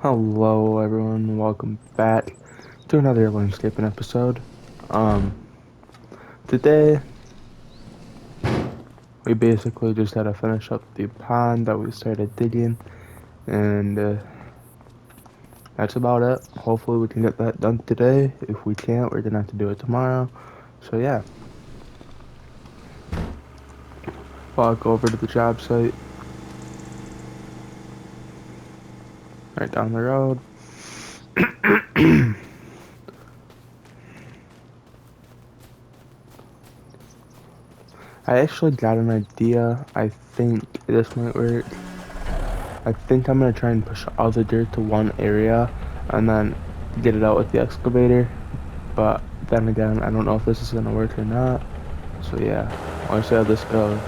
Hello everyone, welcome back to another landscaping episode. Um, Today we basically just had to finish up the pond that we started digging, and that's about it. Hopefully we can get that done today. If we can't, we're gonna have to do it tomorrow. So yeah, walk over to the job site right down the road. I actually got an idea. I think this might work. I think I'm gonna try and push all the dirt to one area and then get it out with the excavator. But then again, I don't know if this is gonna work or not. So yeah, I'll see how this goes.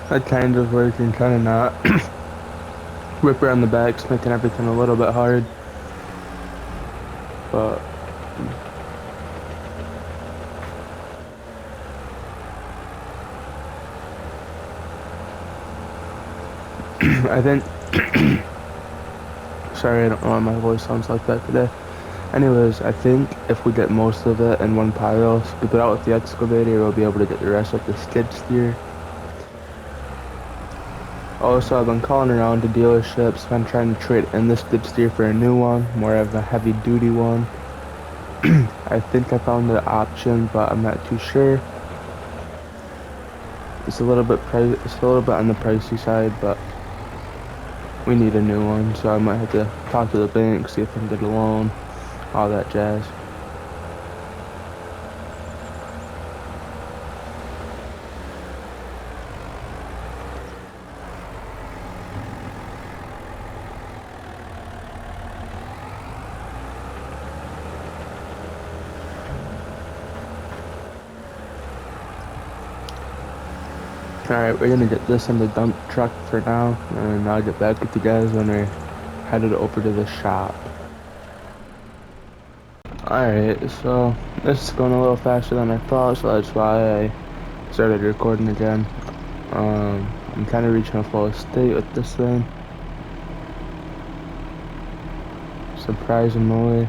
That kind of working, kind of not. Rip around the back's making everything a little bit hard. But I think, sorry, I don't know why my voice sounds like that today. Anyways, I think if we get most of it in one pile, scoop it out with the excavator, we'll be able to get the rest with the skid steer. Also, I've been calling around to dealerships. I'm trying to trade in the skid steer for a new one, more of a heavy duty one. I think I found the option, but I'm not too sure. It's a little bit on the pricey side, but we need a new one, so I might have to talk to the bank, see if I can get a loan, all that jazz. Alright, we're gonna get this in the dump truck for now, and I'll get back with you guys when we're headed over to the shop. Alright, so this is going a little faster than I thought, so that's why I started recording again. I'm kind of reaching a full state with this thing. Surprisingly.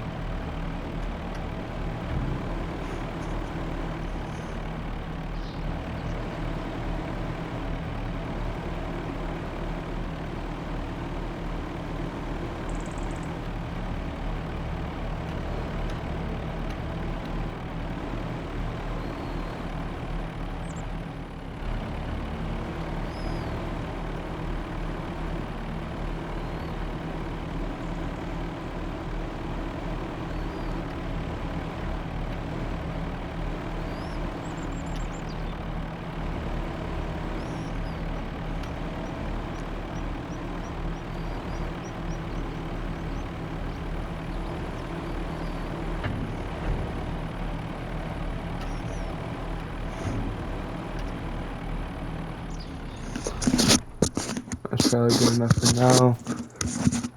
That's probably good enough for now.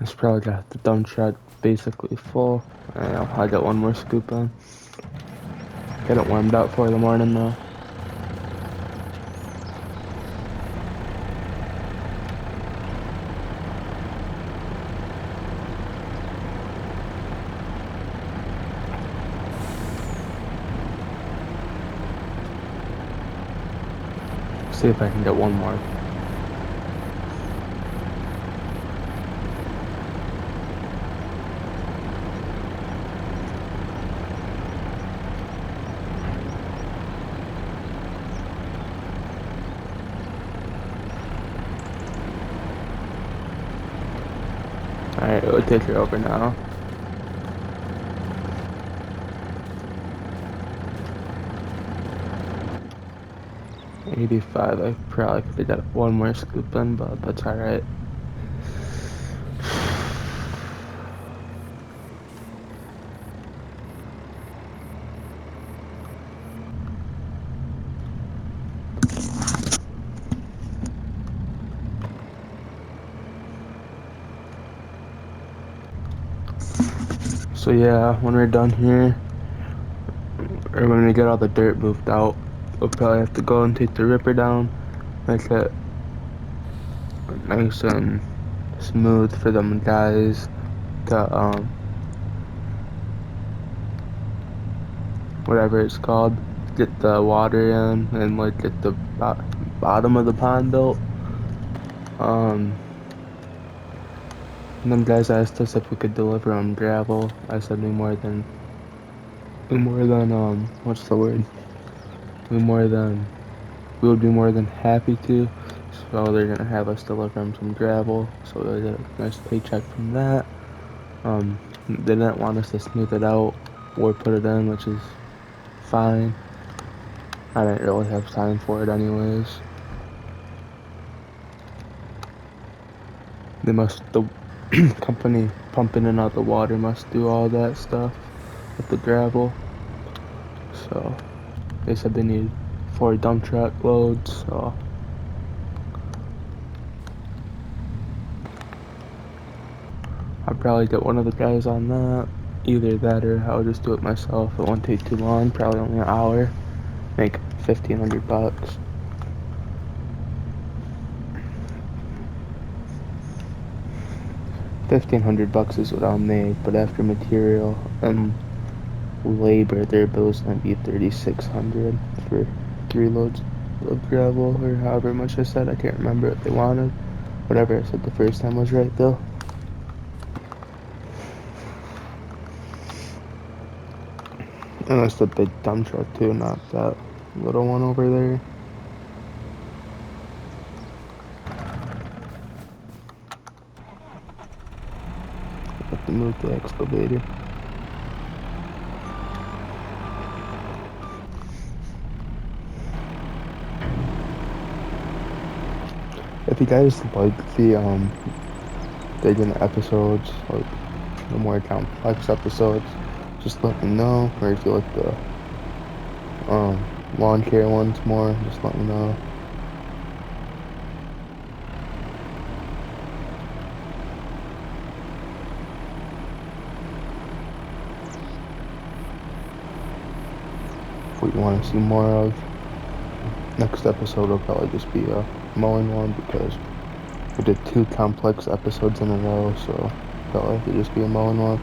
It's probably got the dump truck basically full. I'll probably get one more scoop on. Get it warmed up for the morning though. See if I can get one more. Alright, we'll take her over now. $85. I probably could have got one more scoop in, but that's alright. So yeah, when we're done here, or when we get all the dirt moved out, we'll probably have to go and take the ripper down, make it nice and smooth for them guys to whatever it's called, get the water in and like get the bottom of the pond built. And them guys asked us if we could deliver them gravel. I said we what's the word? We would be more than happy to. So they're gonna have us deliver them some gravel. So they get a nice paycheck from that. They didn't want us to smooth it out or put it in, which is fine. I didn't really have time for it anyways. The company pumping in all the water must do all that stuff with the gravel. So they said they need 4 dump truck loads, so I'll probably get one of the guys on that. Either that or I'll just do it myself. It won't take too long, probably only an hour. Make $1,500. $1,500 is what I'll make, but after material and labor, their bill's gonna be $3,600 for 3 loads of gravel, or however much I said. I can't remember what they wanted. Whatever I said the first time was right though. And that's the big dump truck too, not that little one over there. I have to move the excavator. If you guys like the digging episodes, like the more complex episodes, just let me know. Or if you like the lawn care ones more, just let me know. What you want to see more of. Next episode will probably just be a mowing one because we did 2 complex episodes in a row, so probably have to just be a mowing one.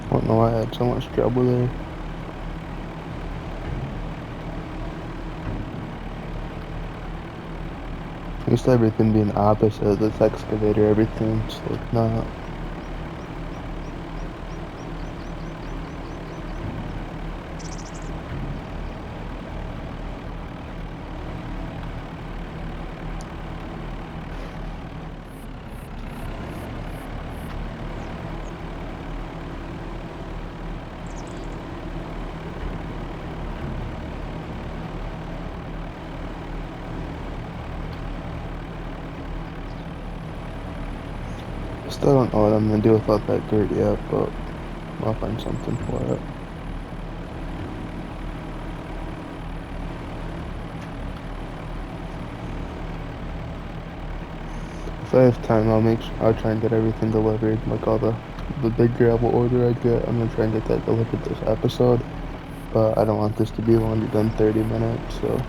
I don't know why I had so much trouble there. Used to everything being opposite of this excavator, everything's like not. Still don't know what I'm gonna do with all that dirt yet, but I'll find something for it. If I have time, I'll try and get everything delivered, like all the big gravel order I get. I'm gonna try and get that delivered this episode, but I don't want this to be longer than 30 minutes, so.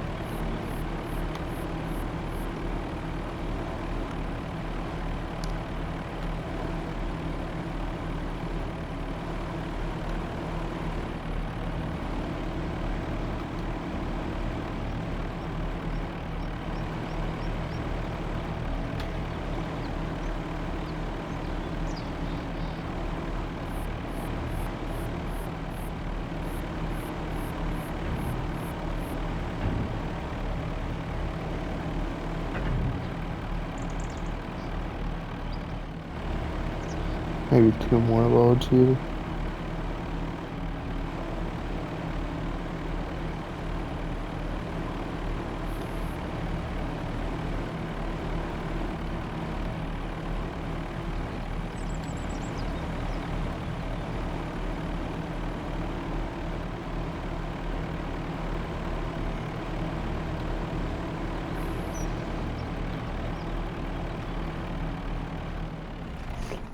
Maybe 2 more loads here.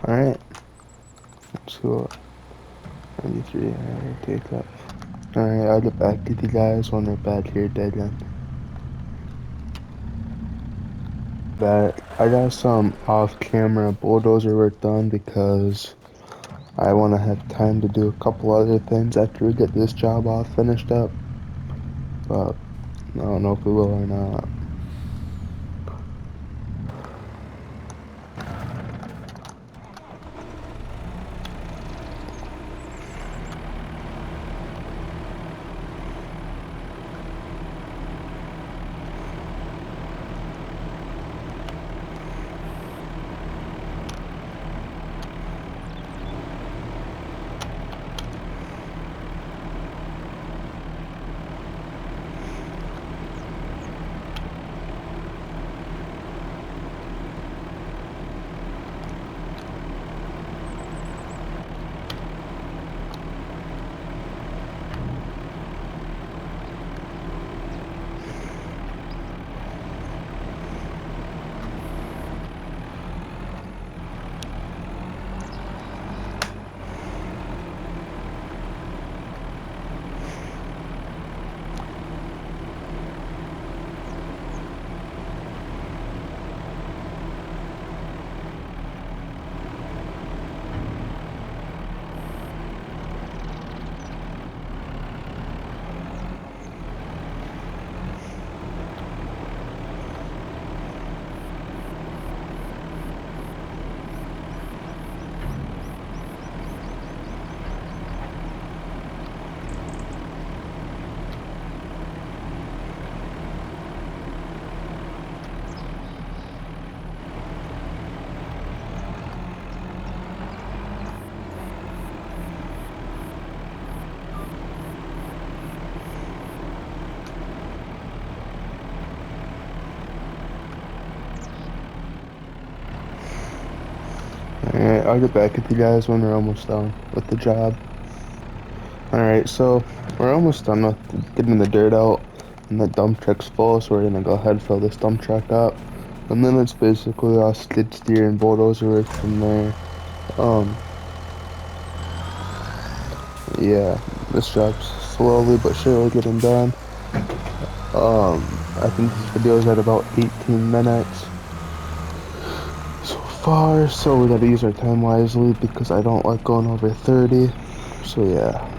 Alright, let's go. 93, alright, take that. Alright, I'll get back to you guys when we're back here, dead end. But I got some off-camera bulldozer work done because I want to have time to do a couple other things after we get this job all finished up. But I don't know if we will or not. Alright, I'll get back with you guys when we're almost done with the job. Alright, so we're almost done with getting the dirt out, and the dump truck's full, so we're gonna go ahead and fill this dump truck up. And then it's basically all skid steer and bulldozer work from there. Yeah, this job's slowly but surely getting done. I think this video is at about 18 minutes so far, so we gotta use our time wisely because I don't like going over 30. So yeah.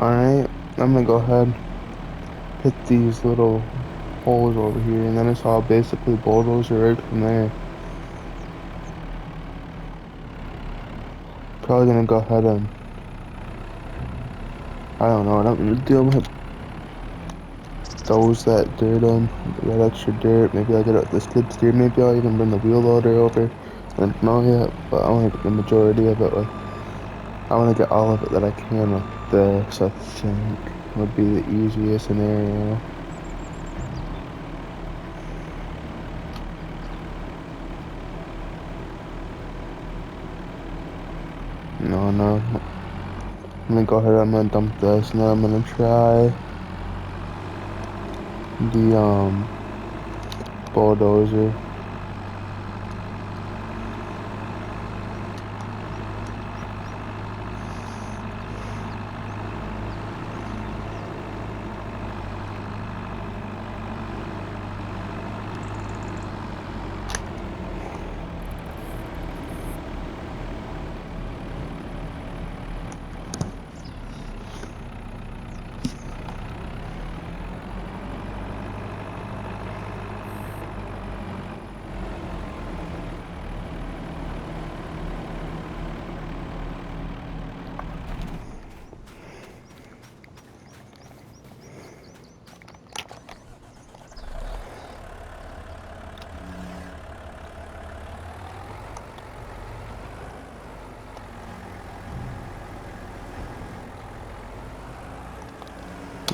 Alright, I'm gonna go ahead, hit these little holes over here, and then it's all basically bulldozer right from there. Probably gonna go ahead and, I don't know what I'm gonna do. I'm gonna throws that dirt on, that extra dirt. Maybe I'll get out the skid steer. Maybe I'll even bring the wheel loader over. I don't know yet, but I want to get the majority of it. Like, I want to get all of it that I can with this. I think would be the easiest scenario. No. I'm gonna go ahead. I'm gonna dump this, and then I'm gonna try the bulldozer.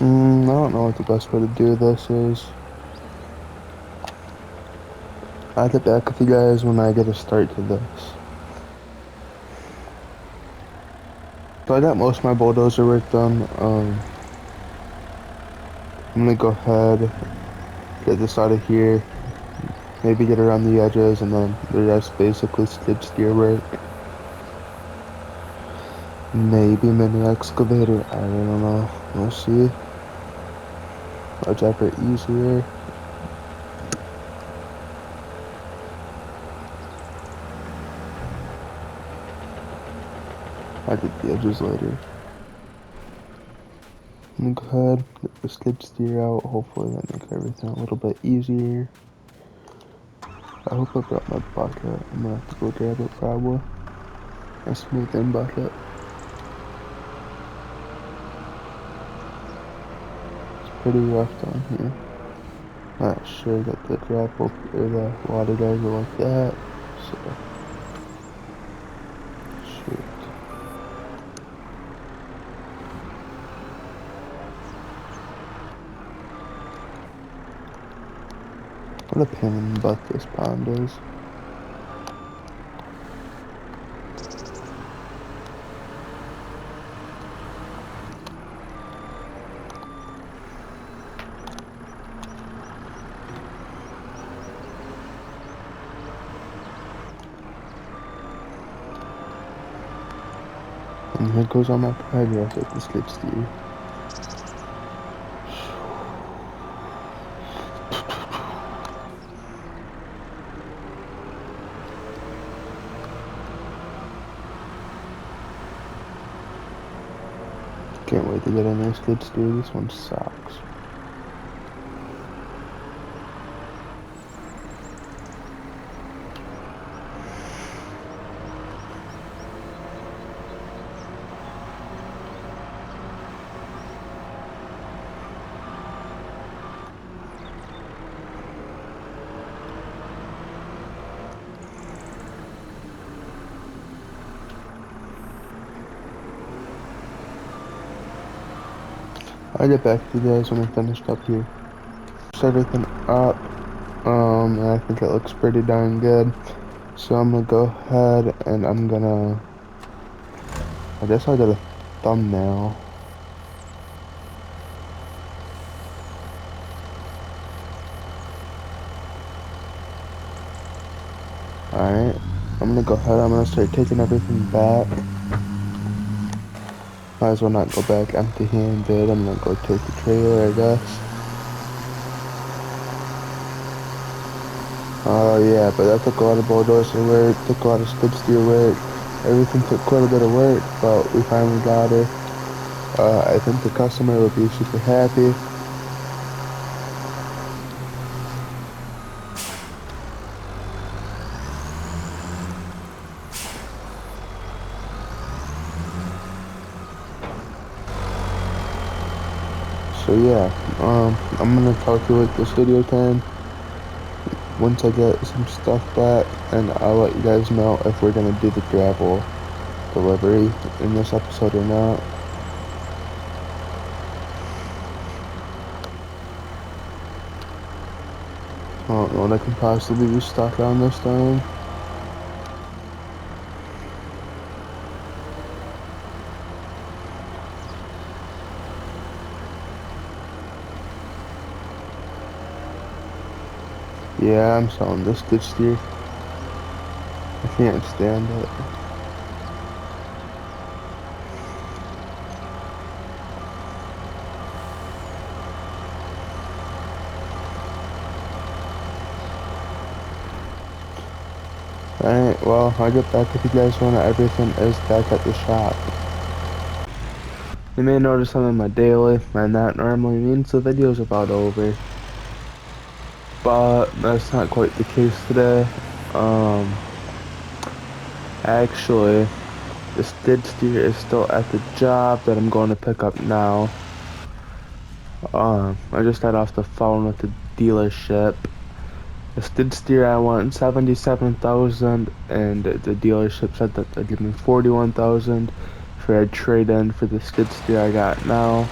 I don't know what the best way to do this is. I'll get back with you guys when I get a start to this. So I got most of my bulldozer work done. I'm gonna go ahead, get this out of here, maybe get around the edges, and then the rest basically skid steer work. Maybe mini excavator, I don't know. We'll see. Whichever easier. I'll get the edges later. I'm gonna go ahead, get the skid steer out. Hopefully that makes everything a little bit easier. I hope I brought my bucket. I'm gonna have to go grab it probably. A smooth in bucket. It's pretty rough down here. Not sure that the drop or the water guys are like that. So shoot. What a pain in the butt this pond is. And here goes all my progress with the skid steer. Can't wait to get a new skid steer. This one sucks. I'll get back to you guys when I'm finished up here. Set everything up. And I think it looks pretty darn good. So I'm gonna go ahead and I guess I'll get a thumbnail. Alright, I'm gonna go ahead, I'm gonna start taking everything back. Might as well not go back empty-handed. I'm gonna go take the trailer, I guess. Oh yeah, but that took a lot of bulldozer work, took a lot of skid steer work. Everything took quite a bit of work, but we finally got her. I think the customer will be super happy. So yeah, I'm gonna calculate this video time once I get some stuff back, and I'll let you guys know if we're gonna do the gravel delivery in this episode or not. I don't know what I can possibly be stuck on this time. Yeah, I'm selling this skid steer. I can't stand it. Alright, well, I'll get back with you guys when everything is back at the shop. You may notice I'm in my daily, and that normally means the video's about over. But that's not quite the case today. Actually, the skid steer is still at the job that I'm going to pick up now. I just got off the phone with the dealership. The skid steer I want 77,000, and the dealership said that they'd give me 41,000 for a trade-in for the skid steer I got now.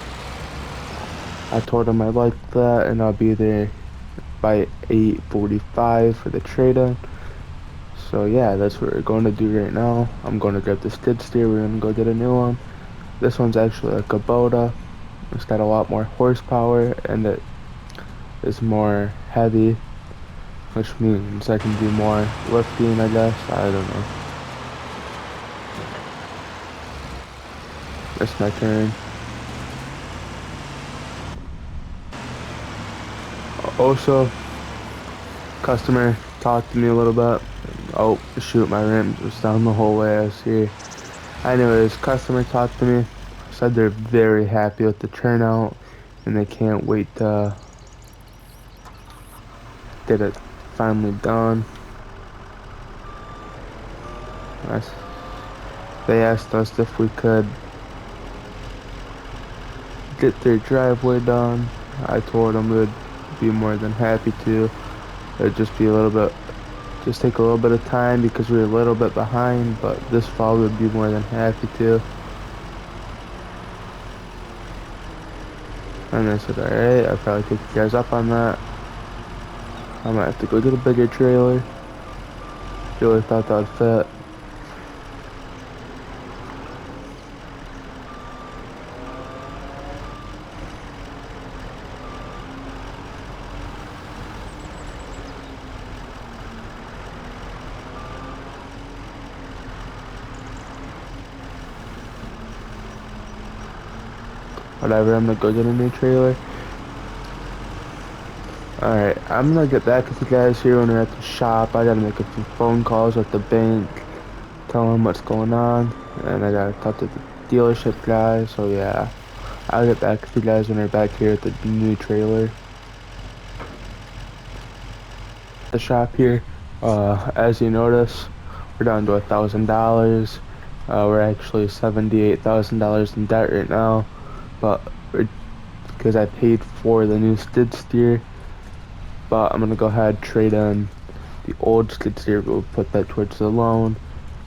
I told them I liked that, and I'll be there by 8:45 for the trade-in. So yeah, that's what we're going to do right now. I'm going to grab the skid steer. We're going to go get a new one. This one's actually a Kubota. It's got a lot more horsepower, and it is more heavy, which means I can do more lifting, I guess. I don't know. It's my turn. Also, customer talked to me a little bit. Oh, shoot, my rims was down the whole way. I see. Anyways, customer talked to me. Said they're very happy with the turnout, and they can't wait to get it finally done. They asked us if we could get their driveway done. I told them we would be more than happy to. It'd just be a little bit, just take a little bit of time because we were a little bit behind, but this fall we'd be more than happy to. And I said, alright, I'll probably take you guys up on that. I might have to go get a bigger trailer. Really thought that would fit. Whatever, I'm gonna go get a new trailer. Alright, I'm gonna get back with you guys here when we're at the shop. I gotta make a few phone calls with the bank, tell them what's going on, and I gotta talk to the dealership guy, so yeah. I'll get back with you guys when we're back here at the new trailer. The shop here, as you notice, we're down to $1,000. We're actually $78,000 in debt right now, but because I paid for the new skid steer. But I'm gonna go ahead and trade in the old skid steer. We'll put that towards the loan,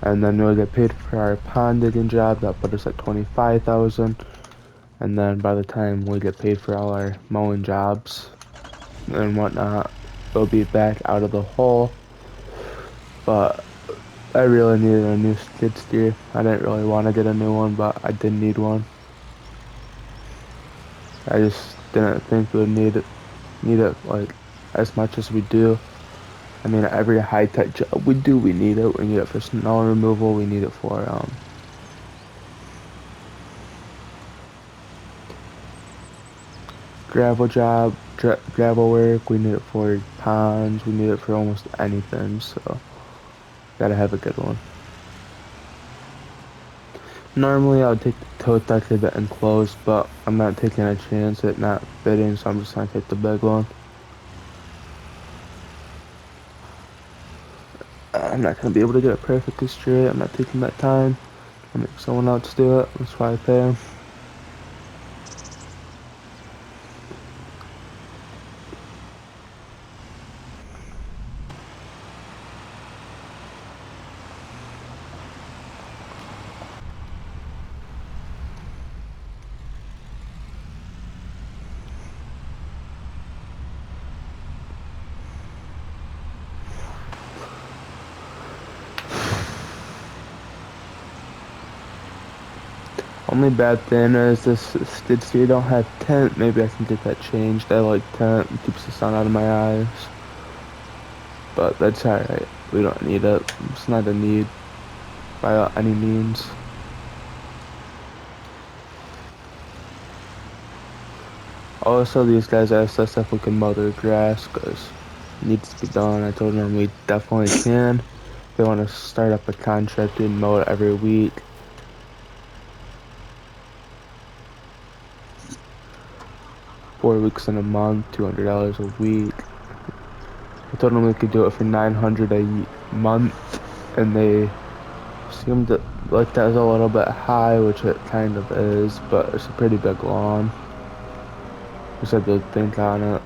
and then we'll get paid for our pond digging job. That put us at 25,000. And then by the time we get paid for all our mowing jobs and whatnot, we'll be back out of the hole. But I really needed a new skid steer. I didn't really want to get a new one, but I did need one. I just didn't think we would need it like as much as we do. I mean, every high-tech job we do, we need it. We need it for snow removal. We need it for gravel job, gravel work. We need it for ponds. We need it for almost anything. So, gotta have a good one. Normally I would take the tow deck to the enclosed, but I'm not taking a chance at not fitting, so I'm just gonna take the big one. I'm not gonna be able to get it perfectly straight. I'm not taking that time. I'll make someone else do it. That's why I pay them. Only bad thing is this skid steer don't have tent. Maybe I can get that changed. I like tent. It keeps the sun out of my eyes. But that's alright. We don't need it. It's not a need by any means. Also, these guys asked us if we can mow their grass because it needs to be done. I told them we definitely can. They want to start up a contract and mow it every week. $4 weeks in a month, $200 a week. I told them we could do it for $900 a month, and they seemed like that was a little bit high, which it kind of is, but it's a pretty big lawn. They said they'd think on it,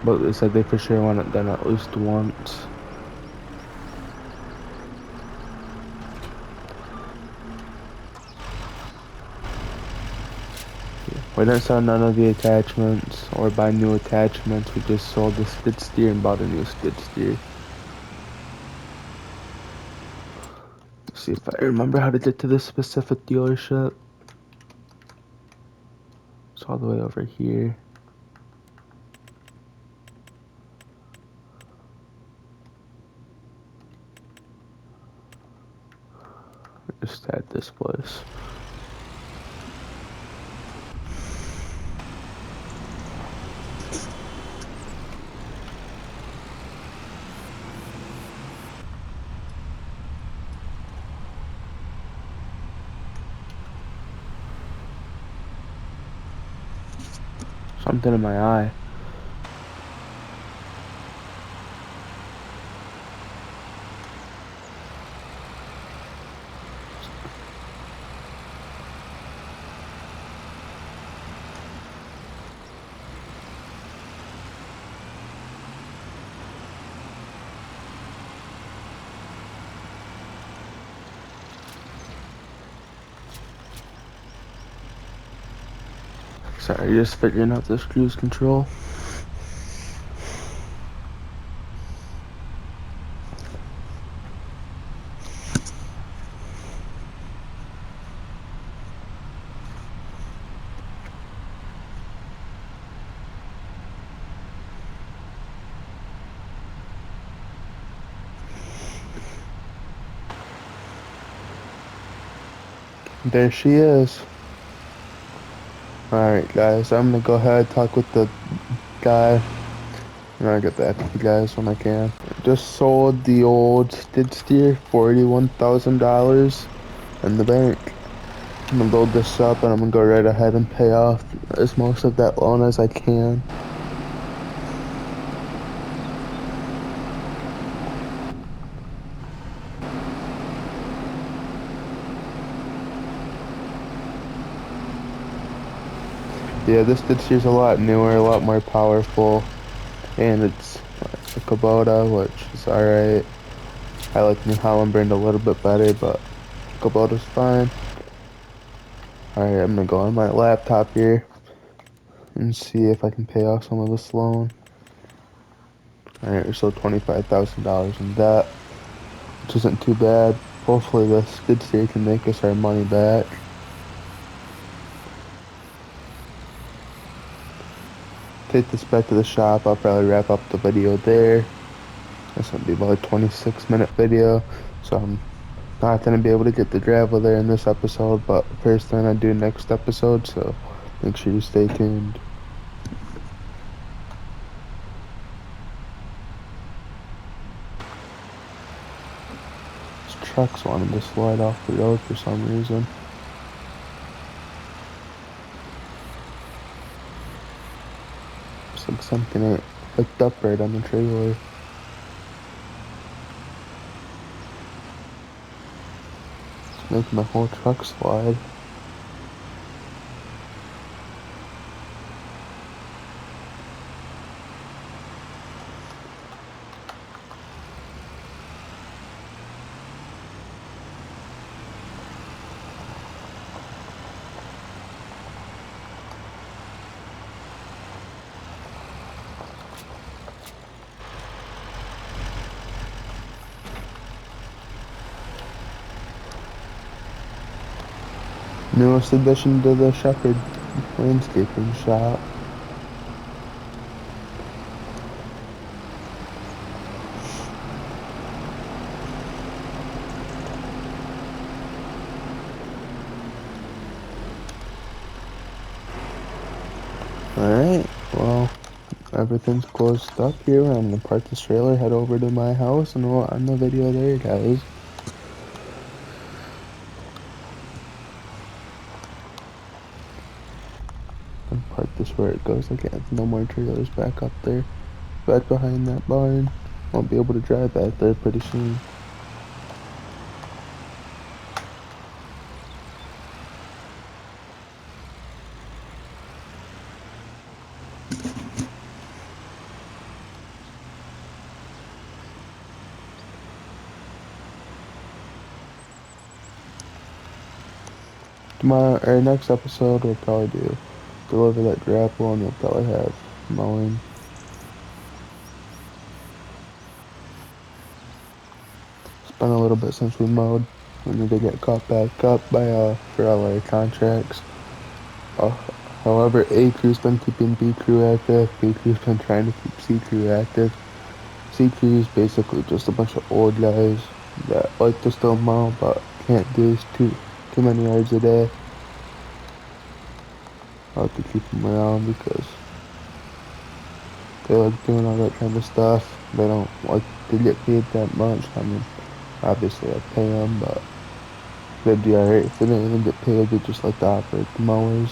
but they said they for sure want it done at least once. We didn't sell none of the attachments or buy new attachments. We just sold the skid steer and bought a new skid steer. Let's see if I remember how to get to this specific dealership. It's all the way over here. Just at this place. Something in my eye. Sorry, just figuring out this cruise control. There she is. Alright guys, I'm gonna go ahead talk with the guy and I'll get back to you guys when I can. Just sold the old skid steer for $81,000 in the bank. I'm gonna load this up and I'm gonna go right ahead and pay off as most of that loan as I can. Yeah, this skid steer's a lot newer, a lot more powerful, and it's a Kubota, which is alright. I like New Holland brand a little bit better, but Kubota's fine. Alright, I'm gonna go on my laptop here and see if I can pay off some of this loan. Alright, we're still $25,000 in debt, which isn't too bad. Hopefully this skid steer can make us our money back. Take this back to the shop. I'll probably wrap up the video there. This will be about a 26-minute video, so I'm not going to be able to get the gravel there in this episode, but first thing I do next episode, so make sure you stay tuned. This truck's wanting to slide off the road for some reason. something ain't hooked up right on the trailer. It's making my whole truck slide. Newest addition to the Shepherd landscaping shop. Alright, well, everything's closed up here. I'm gonna park this trailer, head over to my house, and we'll end the video there, guys. And park this where it goes. I can't, no more trailers back up there. Back behind that barn. Won't be able to drive back there pretty soon. Tomorrow, or next episode, we'll probably do deliver that grapple, and we'll probably have mowing. It's been a little bit since we mowed. We need to get caught back up by for all our contracts. Uh, However, A crew's been keeping B crew active. B crew's been trying to keep C crew active. C crew is basically just a bunch of old guys that like to still mow but can't do too many yards a day. I like to keep them around because they like doing all that kind of stuff. They don't like to get paid that much. I mean, obviously I pay them, but they'd be alright if they didn't even get paid. They just like to operate the mowers.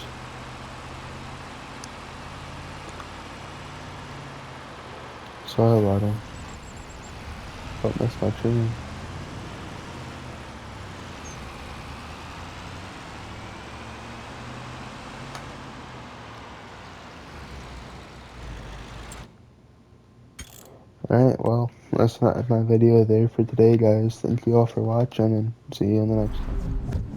Sorry about them. Don't miss my tree. Alright, well, that's not my video there for today, guys. Thank you all for watching, and see you in the next one.